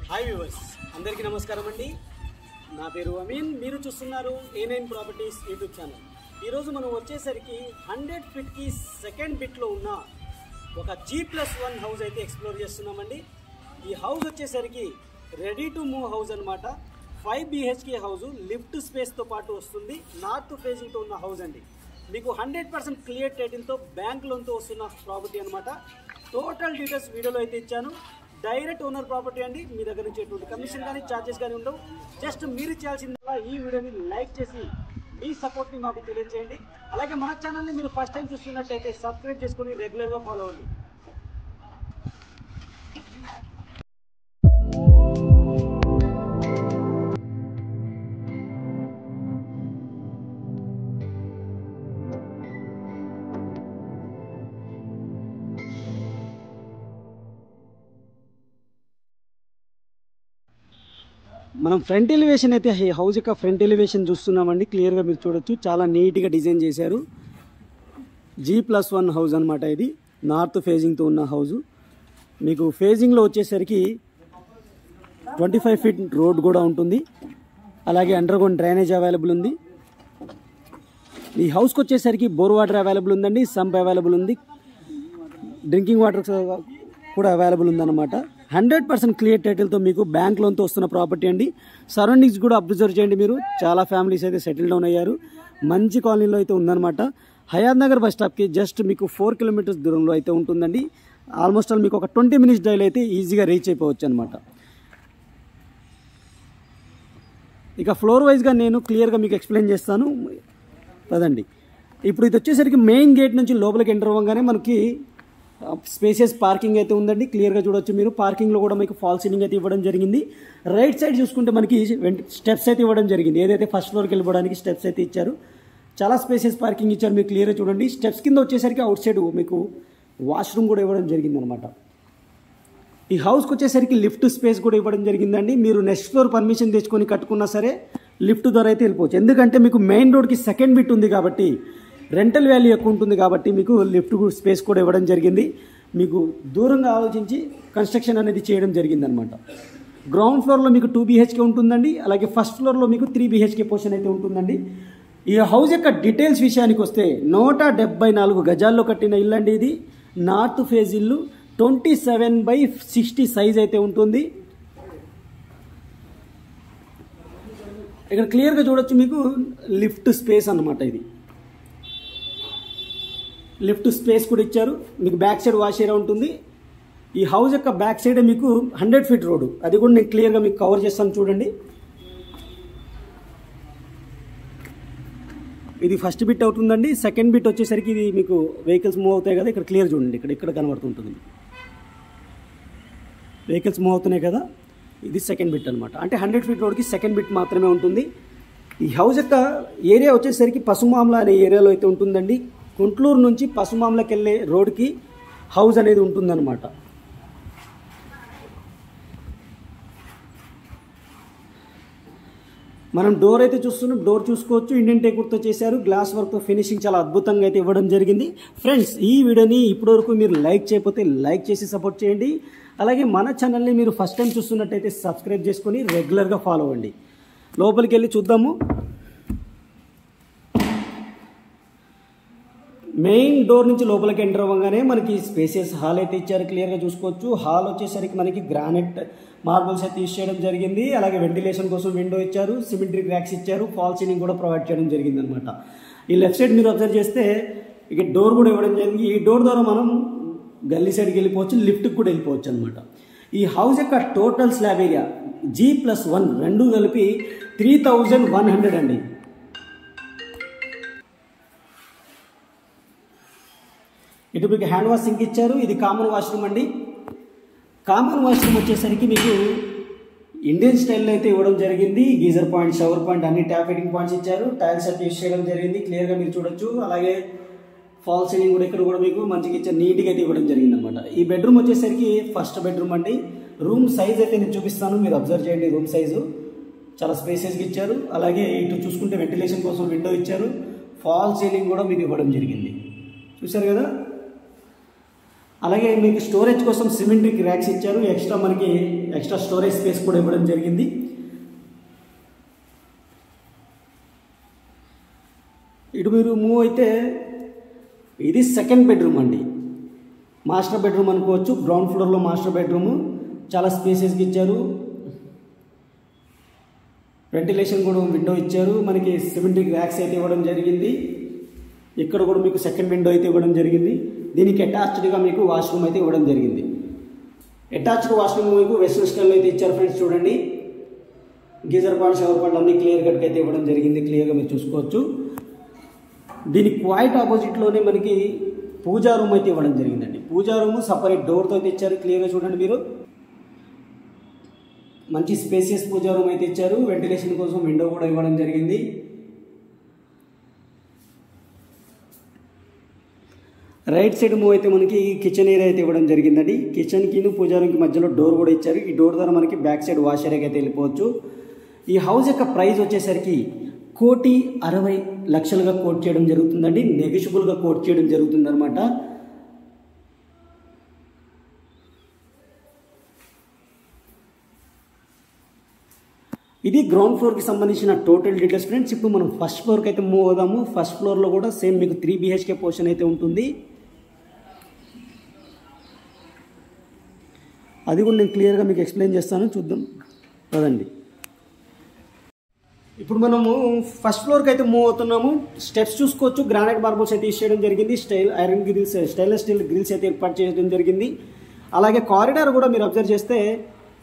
Hi viewers, అందరికీ నమస్కారం అండి. నా పేరు అమీన్. మీరు చూస్తున్నారు A9 ప్రాపర్టీస్ యూట్యూబ్ ఛానల్. ఈరోజు మనం వచ్చేసరికి 100 ఫీట్కి సెకండ్ బిట్లో ఉన్న ఒక G+1 హౌస్ అయితే ఎక్స్ప్లోర్ చేస్తున్నామండి. ఈ హౌస్ వచ్చేసరికి రెడీ టు మూవ్ హౌస్ అనమాట. 5 BHK హౌస్, లిఫ్ట్ స్పేస్తో పాటు వస్తుంది. నార్త్ ఫేజింగ్తో ఉన్న హౌస్ అండి. మీకు 100% క్లియర్ టైటిల్తో బ్యాంక్ లోన్తో వస్తున్న ప్రాపర్టీ అనమాట. టోటల్ డీటెయిల్స్ వీడియోలో అయితే ఇచ్చాను. డైరెక్ట్ ఓనర్ ప్రాపర్టీ అండి. మీ దగ్గర నుంచి ఎటువంటి కమిషన్ కానీ ఛార్జెస్ కానీ ఉండవు. జస్ట్ మీరు చేయాల్సిందల్లా ఈ వీడియోని లైక్ చేసి మీ సపోర్ట్ని మాకు తెలియజేయండి. అలాగే మన ఛానల్ని మీరు ఫస్ట్ టైం చూస్తున్నట్టయితే సబ్స్క్రైబ్ చేసుకొని రెగ్యులర్గా ఫాలో అవ్వండి. మనం ఫ్రంట్ ఎలివేషన్ అయితే ఈ హౌస్ యొక్క ఫ్రంట్ ఎలివేషన్ చూస్తున్నామండి. క్లియర్గా మీరు చూడొచ్చు, చాలా నీట్గా డిజైన్ చేశారు. G+1 హౌస్ అనమాట. ఇది నార్త్ ఫేజింగ్తో ఉన్న హౌజు. మీకు ఫేజింగ్లో వచ్చేసరికి 25 ఫీట్ రోడ్ కూడా ఉంటుంది. అలాగే అండర్గ్రౌండ్ డ్రైనేజ్ అవైలబుల్ ఉంది. ఈ హౌస్కి వచ్చేసరికి బోర్ వాటర్ అవైలబుల్ ఉందండి, సంప్ అవైలబుల్ ఉంది, డ్రింకింగ్ వాటర్ కూడా అవైలబుల్ ఉందన్నమాట. 100% క్లియర్ టైటిల్తో మీకు బ్యాంక్ లోన్తో వస్తున్న ప్రాపర్టీ అండి. సరౌండింగ్స్ కూడా అబ్జర్వ్ చేయండి. మీరు చాలా ఫ్యామిలీస్ అయితే సెటిల్ డౌన్ అయ్యారు. మంచి కాలనీలో అయితే ఉందన్నమాట. హయాత్ నగర్ బస్ స్టాప్కి జస్ట్ మీకు 4 కిలోమీటర్స్ దూరంలో అయితే ఉంటుందండి. ఆల్మోస్ట్ ఆల్ మీకు ఒక 20 మినిట్స్ డ్రైవ్ అయితే ఈజీగా రీచ్ అయిపోవచ్చు అనమాట. ఇక ఫ్లోర్ వైజ్గా నేను క్లియర్గా మీకు ఎక్స్ప్లెయిన్ చేస్తాను కదండి. ఇప్పుడు ఇది వచ్చేసరికి మెయిన్ గేట్ నుంచి లోపలికి ఎంటర్ అవ్వగానే మనకి స్పేసెస్ పార్కింగ్ అయితే ఉందండి. క్లియర్గా చూడొచ్చు మీరు. పార్కింగ్లో కూడా మీకు ఫాల్ సీలింగ్ అయితే ఇవ్వడం జరిగింది. రైట్ సైడ్ చూసుకుంటే మనకి స్టెప్స్ అయితే ఇవ్వడం జరిగింది. ఏదైతే ఫస్ట్ ఫ్లోర్కి వెళ్ళిపోవడానికి స్టెప్స్ అయితే ఇచ్చారు. చాలా స్పేసెస్ పార్కింగ్ ఇచ్చారు. మీరు క్లియర్గా చూడండి. స్టెప్స్ కింద వచ్చేసరికి అవుట్ సైడ్ మీకు వాష్రూమ్ కూడా ఇవ్వడం జరిగింది అనమాట. ఈ హౌస్కి వచ్చేసరికి లిఫ్ట్ స్పేస్ కూడా ఇవ్వడం జరిగిందండి. మీరు నెక్స్ట్ ఫ్లోర్ పర్మిషన్ తెచ్చుకొని కట్టుకున్నా సరే లిఫ్ట్ ద్వారా అయితే వెళ్ళిపోవచ్చు. ఎందుకంటే మీకు మెయిన్ రోడ్కి సెకండ్ బిట్ ఉంది కాబట్టి, రెంటల్ వాల్యూ ఎక్కువ ఉంటుంది కాబట్టి మీకు లిఫ్ట్ స్పేస్ కూడా ఇవ్వడం జరిగింది. మీకు దూరంగా ఆలోచించి కన్స్ట్రక్షన్ అనేది చేయడం జరిగింది అనమాట. గ్రౌండ్ ఫ్లోర్లో మీకు 2 BHK ఉంటుందండి. అలాగే ఫస్ట్ ఫ్లోర్లో మీకు 3 BHK పోర్షన్ అయితే ఉంటుందండి. ఈ హౌస్ యొక్క డీటెయిల్స్ విషయానికి వస్తే 174 గజాల్లో కట్టిన ఇల్లు అండి. ఇది నార్త్ ఫేజ్ ఇల్లు. 27/60 సైజ్ అయితే ఉంటుంది. ఇక్కడ క్లియర్గా చూడొచ్చు మీకు లిఫ్ట్ స్పేస్ అన్నమాట. ఇది లిఫ్ట్ స్పేస్ కూడా ఇచ్చారు. మీకు బ్యాక్ సైడ్ వాష్ ఏరియా ఉంటుంది. ఈ హౌస్ యొక్క బ్యాక్ సైడ్ మీకు 100 ఫీట్ రోడ్డు, అది కూడా నేను క్లియర్గా మీకు కవర్ చేస్తాను చూడండి. ఇది ఫస్ట్ బిట్ అవుతుందండి. సెకండ్ బిట్ వచ్చేసరికి ఇది మీకు వెహికల్స్ మూవ్ అవుతాయి కదా, ఇక్కడ క్లియర్ చూడండి. ఇక్కడ కనబడుతుంటుంది వెహికల్స్ మూవ్ అవుతున్నాయి కదా. ఇది సెకండ్ బిట్ అనమాట. అంటే 100 ఫీట్ రోడ్కి సెకండ్ బిట్ మాత్రమే ఉంటుంది. ఈ హౌస్ యొక్క ఏరియా వచ్చేసరికి పసుమామ్ల అనే ఏరియాలో అయితే ఉంటుందండి. గుంట్లూరు నుంచి పసుమామ్లకి వెళ్ళే రోడ్కి హౌస్ అనేది ఉంటుందన్నమాట. మనం డోర్ అయితే చూస్తున్నాం. డోర్ చూసుకోవచ్చు, ఇండియన్ టేకుడ్తో చేశారు. గ్లాస్ వర్క్తో ఫినిషింగ్ చాలా అద్భుతంగా అయితే ఇవ్వడం జరిగింది. ఫ్రెండ్స్, ఈ వీడియోని ఇప్పటివరకు మీరు లైక్ చేయకపోతే లైక్ చేసి సపోర్ట్ చేయండి. అలాగే మన ఛానల్ని మీరు ఫస్ట్ టైం చూస్తున్నట్టయితే సబ్స్క్రైబ్ చేసుకొని రెగ్యులర్గా ఫాలో అవ్వండి. లోపలికి వెళ్ళి చూద్దాము. మెయిన్ డోర్ నుంచి లోపలికి ఎంటర్ అవ్వగానే మనకి స్పేసెస్ హాల్ అయితే ఇచ్చారు. క్లియర్గా చూసుకోవచ్చు. హాల్ వచ్చేసరికి మనకి గ్రానైట్ మార్బుల్స్ అయితే యూజ్ చేయడం జరిగింది. అలాగే వెంటిలేషన్ కోసం విండో ఇచ్చారు, సిమెట్రిక్ ర్యాక్స్ ఇచ్చారు, ఫాల్ సీలింగ్ కూడా ప్రొవైడ్ చేయడం జరిగింది అనమాట. ఈ లెఫ్ట్ సైడ్ మీరు అబ్జర్వ్ చేస్తే ఇక డోర్ కూడా ఇవ్వడం జరిగింది. ఈ డోర్ ద్వారా మనం గల్లీ సైడ్కి వెళ్ళిపోవచ్చు, లిఫ్ట్కి కూడా వెళ్ళిపోవచ్చు అనమాట. ఈ హౌస్ యొక్క టోటల్ స్లాబ్ ఏరియా G+1 రెండు కలిపి 3100 అండి. ఇటు మీకు హ్యాండ్ వాష్ సింక్ ఇచ్చారు. ఇది కామన్ వాష్రూమ్ అండి. కామన్ వాష్రూమ్ వచ్చేసరికి మీకు ఇండియన్ స్టైల్లో అయితే ఇవ్వడం జరిగింది. గీజర్ పాయింట్, షవర్ పాయింట్, అన్ని ట్యాప్ ఫిట్టింగ్ పాయింట్స్ ఇచ్చారు. టైల్స్ అయితే యూజ్ చేయడం జరిగింది. క్లియర్గా మీరు చూడొచ్చు. అలాగే ఫాల్ సీలింగ్ కూడా ఇక్కడ కూడా మీకు మంచిగా ఇచ్చారు, నీట్గా అయితే ఇవ్వడం జరిగింది అనమాట. ఈ బెడ్రూమ్ వచ్చేసరికి ఫస్ట్ బెడ్రూమ్ అండి. రూమ్ సైజ్ అయితే నేను చూపిస్తాను, మీరు అబ్జర్వ్ చేయండి. రూమ్ సైజు చాలా స్పేసెస్గా ఇచ్చారు. అలాగే ఇటు చూసుకుంటే వెంటిలేషన్ కోసం విండో ఇచ్చారు. ఫాల్ సీలింగ్ కూడా మీకు ఇవ్వడం జరిగింది. చూశారు కదా. అలాగే మీకు స్టోరేజ్ కోసం సిమెట్రిక్ ర్యాక్స్ ఇచ్చారు, ఎక్స్ట్రా స్టోరేజ్ స్పేస్ కూడా ఇవ్వడం జరిగింది. ఇటు మీరు మూవ్ అయితే ఇది సెకండ్ బెడ్రూమ్ అండి, మాస్టర్ బెడ్రూమ్ అనుకోవచ్చు. గ్రౌండ్ ఫ్లోర్లో మాస్టర్ బెడ్రూమ్ చాలా స్పేసెస్గా ఇచ్చారు, వెంటిలేషన్ కూడా విండో ఇచ్చారు, మనకి సిమెట్రిక్ ర్యాక్స్ అయితే ఇవ్వడం జరిగింది. ఇక్కడ కూడా మీకు సెకండ్ విండో అయితే ఇవ్వడం జరిగింది. దీనికి అటాచ్డ్గా మీకు వాష్రూమ్ అయితే ఇవ్వడం జరిగింది. అటాచ్డ్ వాష్రూమ్ మీకు వెస్ట్రన్ స్టైల్లో అయితే ఇచ్చారు ఫ్రెండ్స్. చూడండి, గీజర్ పాయింట్, షవర్ పాయింట్ అన్ని క్లియర్ కట్గా అయితే ఇవ్వడం జరిగింది, క్లియర్గా మీరు చూసుకోవచ్చు. దీని క్వైట్ ఆపోజిట్లోనే మనకి పూజా రూమ్ అయితే ఇవ్వడం జరిగిందండి. పూజా రూమ్ సపరేట్ డోర్తో అయితే ఇచ్చారు, క్లియర్గా చూడండి మీరు. మంచి స్పేసియస్ పూజా రూమ్ అయితే ఇచ్చారు, వెంటిలేషన్ కోసం విండో కూడా ఇవ్వడం జరిగింది. రైట్ సైడ్ మూవ్ అయితే మనకి కిచెన్ ఏరియా అయితే ఇవ్వడం జరిగిందండి. కిచెన్కి పూజా రూమ్కి మధ్యలో డోర్ కూడా ఇచ్చారు. ఈ డోర్ ద్వారా మనకి బ్యాక్ సైడ్ వాష్ ఏరియాకి అయితే వెళ్ళిపోవచ్చు. ఈ హౌస్ యొక్క ప్రైస్ వచ్చేసరికి 1,60,00,000గా కోట్ చేయడం జరుగుతుందండి, నెగోషియబుల్గా కోట్ చేయడం జరుగుతుంది అనమాట. ఇది గ్రౌండ్ ఫ్లోర్కి సంబంధించిన టోటల్ డీటెయిల్స్ ఫ్రెండ్స్. ఇప్పుడు మనం ఫస్ట్ ఫ్లోర్కి అయితే మూవ్ అవుదాము. ఫస్ట్ ఫ్లోర్లో కూడా సేమ్ మీకు 3 BHK పోర్షన్ అయితే ఉంటుంది. అది కూడా నేను క్లియర్గా మీకు ఎక్స్ప్లెయిన్ చేస్తాను, చూద్దాం కదండి. ఇప్పుడు మనము ఫస్ట్ ఫ్లోర్కి అయితే మూవ్ అవుతున్నాము. స్టెప్స్ చూసుకోవచ్చు, గ్రానైట్ మార్బుల్స్ అయితే ఇచ్చేయడం జరిగింది, స్టెయిన్లెస్ స్టీల్ గ్రిల్స్ అయితే ఏర్పాటు చేయడం జరిగింది. అలాగే కారిడార్ కూడా మీరు అబ్జర్వ్ చేస్తే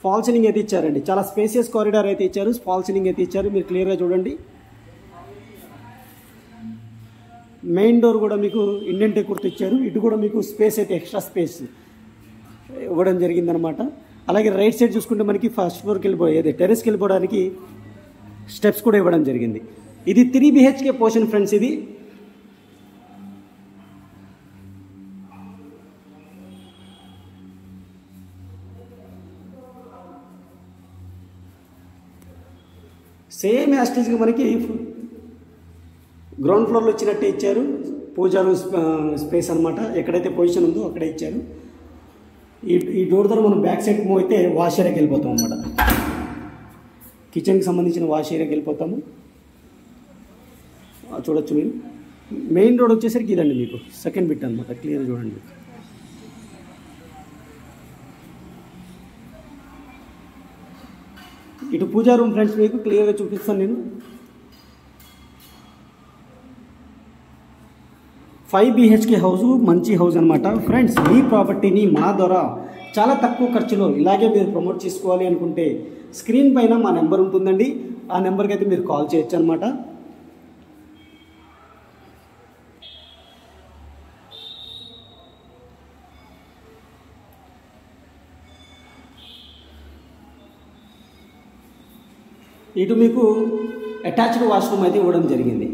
ఫాల్ సీలింగ్ అయితే ఇచ్చారండి, చాలా స్పేసియస్ కారిడార్ అయితే ఇచ్చారు, ఫాల్ సీలింగ్ అయితే ఇచ్చారు, మీరు క్లియర్గా చూడండి. మెయిన్ డోర్ కూడా మీకు ఇండియన్ టెక్ ఇచ్చారు, ఇటు కూడా మీకు స్పేస్ అయితే ఎక్స్ట్రా స్పేస్ ఇవ్వడం జరిగిందనమాట. అలాగే రైట్ సైడ్ చూసుకుంటే మనకి ఫస్ట్ ఫ్లోర్కి వెళ్ళిపోయేది టెరెస్కి వెళ్ళిపోవడానికి స్టెప్స్ కూడా ఇవ్వడం జరిగింది. ఇది 3 BHK పోర్షన్ ఫ్రెండ్స్. ఇది సేమ్ యాస్టేజ్గా మనకి గ్రౌండ్ ఫ్లోర్లో ఇచ్చినట్టే ఇచ్చారు. పూజా రూమ్ స్పేస్ అనమాట, ఎక్కడైతే పొజిషన్ ఉందో అక్కడే ఇచ్చారు. ఈ డోర్ ద్వారా మనం బ్యాక్ సైడ్ మూవ్ అయితే వాష్ ఏరియాకి వెళ్ళిపోతాం అనమాట. కిచెన్కి సంబంధించిన వాష్ ఏరియాకి వెళ్ళిపోతాము, చూడొచ్చు మీరు. మెయిన్ రోడ్ వచ్చేసరికి ఇదండి మీకు సెకండ్ బిట్ అనమాట, క్లియర్ చూడండి. ఇటు పూజా రూమ్ ఫ్రెండ్స్ మీకు క్లియర్గా చూపిస్తాను నేను. 5 BHK హౌస్, మంచి హౌస్ అనమాట ఫ్రెండ్స్. మీ ప్రాపర్టీని మా ద్వారా చాలా తక్కువ ఖర్చులో ఇలాగే మీరు ప్రమోట్ చేసుకోవాలి అనుకుంటే స్క్రీన్ పైన మా నెంబర్ ఉంటుందండి, ఆ నెంబర్కి అయితే మీరు కాల్ చేయొచ్చు అనమాట. ఇటు మీకు అటాచ్డ్ వాష్రూమ్ అయితే ఇవ్వడం జరిగింది.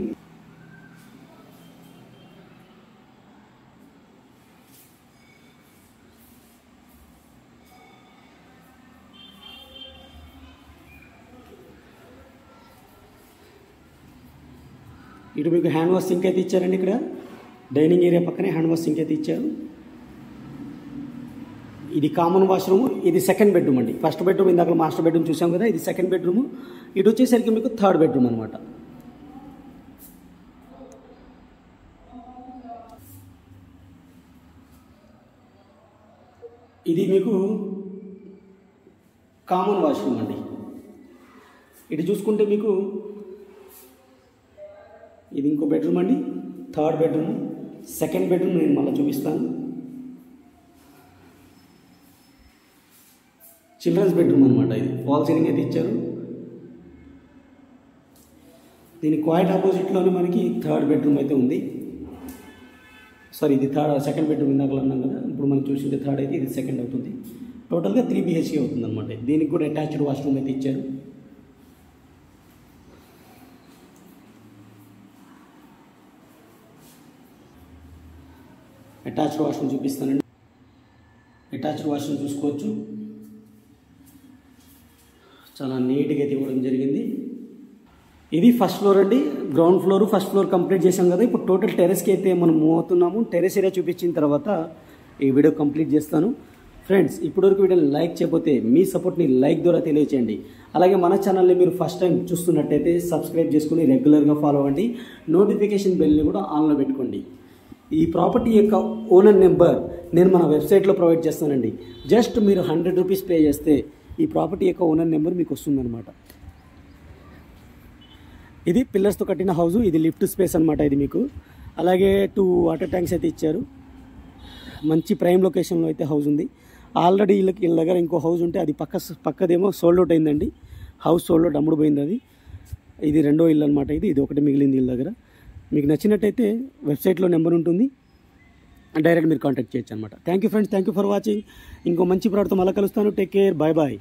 ఇటు మీకు హ్యాండ్ వాష్ సింక్ అయితే ఇచ్చారండి. ఇక్కడ డైనింగ్ ఏరియా పక్కనే హ్యాండ్ వాష్ సింక్ అయితే ఇచ్చారు. ఇది కామన్ వాష్రూమ్, ఇది సెకండ్ బెడ్రూమ్ అండి. ఫస్ట్ బెడ్రూమ్ ఇందాక మాస్టర్ బెడ్రూమ్ చూసాం కదా, ఇది సెకండ్ బెడ్రూమ్. ఇటు వచ్చేసరికి మీకు థర్డ్ బెడ్రూమ్ అనమాట. ఇది మీకు కామన్ వాష్రూమ్ అండి. ఇటు చూసుకుంటే మీకు ఇది ఇంకో బెడ్రూమ్ అండి, థర్డ్ బెడ్రూమ్. సెకండ్ బెడ్రూమ్ నేను మళ్ళీ చూపిస్తాను. చిల్డ్రన్స్ బెడ్రూమ్ అనమాట. ఇది ఫాల్ సీలింగ్ అయితే ఇచ్చారు. దీని క్వైట్ ఆపోజిట్లోనే మనకి థర్డ్ బెడ్రూమ్ అయితే ఉంది. సారీ, ఇది సెకండ్ బెడ్రూమ్ ఇందాక అన్నాం కదా, ఇప్పుడు మనం చూసింటే థర్డ్ అయితే ఇది సెకండ్ అవుతుంది. టోటల్గా 3 BHK అవుతుంది అనమాట. దీనికి కూడా అటాచ్డ్ వాష్రూమ్ అయితే ఇచ్చారు. అటాచ్డ్ వాష్రూమ్ చూపిస్తానండి. అటాచ్డ్ వాష్రూమ్ చూసుకోవచ్చు, చాలా నీట్గా అయితే ఇవ్వడం జరిగింది. ఇది ఫస్ట్ ఫ్లోర్ అండి. Ground floor, first floor complete చేసాం కదా. ఇప్పుడు టోటల్ టెరెస్కి అయితే మనం మూవ్ అవుతున్నాము. టెరెస్ ఏరియా చూపించిన తర్వాత ఈ వీడియో కంప్లీట్ చేస్తాను. ఫ్రెండ్స్, ఇప్పటివరకు వీడియోని లైక్ చేయకపోతే మీ సపోర్ట్ని లైక్ ద్వారా తెలియచేయండి. అలాగే మన ఛానల్ని మీరు ఫస్ట్ టైం చూస్తున్నట్టయితే సబ్స్క్రైబ్ చేసుకుని రెగ్యులర్గా ఫాలో అవ్వండి. నోటిఫికేషన్ బెల్ని కూడా ఆన్లో పెట్టుకోండి. ఈ ప్రాపర్టీ యొక్క ఓనర్ నెంబర్ నేను మన వెబ్సైట్లో ప్రొవైడ్ చేస్తానండి. జస్ట్ మీరు 100 రూపీస్ పే చేస్తే ఈ ప్రాపర్టీ యొక్క ఓనర్ నెంబర్ మీకు వస్తుందన్నమాట. ఇది పిల్లర్స్తో కట్టిన హౌస్, ఇది లిఫ్ట్ స్పేస్ అనమాట. ఇది మీకు అలాగే 2 వాటర్ ట్యాంక్స్ అయితే ఇచ్చారు. మంచి ప్రైమ్ లొకేషన్లో అయితే హౌస్ ఉంది. ఆల్రెడీ వీళ్ళ దగ్గర ఇంకో హౌస్ ఉంటే అది పక్కదేమో సోల్డ్ అవుట్ అయిందండి. హౌస్ సోల్డ్ అవుట్ అమ్ముడు పోయింది. ఇది రెండో ఇల్లు అనమాట. ఇది ఒకటి మిగిలింది వీళ్ళ దగ్గర. మీకు నచ్చినట్టయితే వెబ్సైట్లో నెంబర్ ఉంటుంది, డైరెక్ట్ మీరు కాంటాక్ట్ చేయొచ్చు అనమాట. Thank you friends, thank you for watching. ఇంకో మంచి ప్రోడక్ట్తో మళ్ళీ కలుస్తాను. Take care, bye bye.